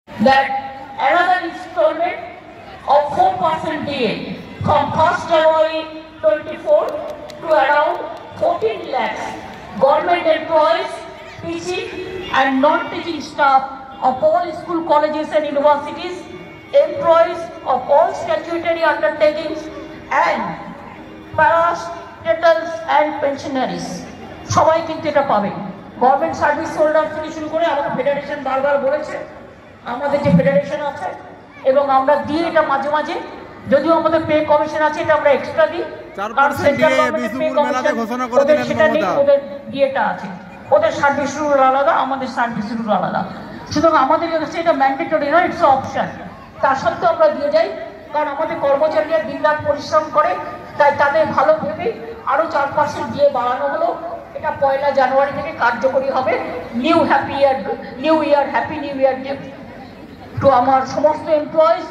that another installment of 4% DA from 1st January 24 to around 14 lakhs government employees, teaching and non-teaching staff of all school, colleges and universities, employees of all statutory undertakings and parastatals and pensionaries. সবাই কিন্তু এটা পাবে। Government service holder থেকে শুরু করে আমাদের federation বারবার বলেছে, আমাদের যে ফেডারেশন আছে এবং আমরা দিই এটা মাঝে মাঝে, যদিও আমাদের পে কমিশন আছে এটা আমরা এক্সট্রা দিই, কারণ সেন্ট্রাল গভর্নমেন্টের পে কমিশন ওদের সেটা নেই, ওদের দিয়েটা আছে, ওদের সার্ভিস রুল আলাদা, আমাদের সার্ভিস রুল আলাদা। সুতরাং আমাদের কাছে এটা ম্যান্ডেটরি নয়, ইটস অপশন। তার সত্ত্বেও আমরা দিয়ে যাই, কারণ আমাদের কর্মচারীরা দিনরাত পরিশ্রম করে, তাই তাদের ভালো ভেবে আরও 4% দিয়ে বাড়ানো হলো। এটা 1 জানুয়ারি থেকে কার্যকরী হবে। New year happy new year gift to আমার সমস্ত এমপ্লয়িজ।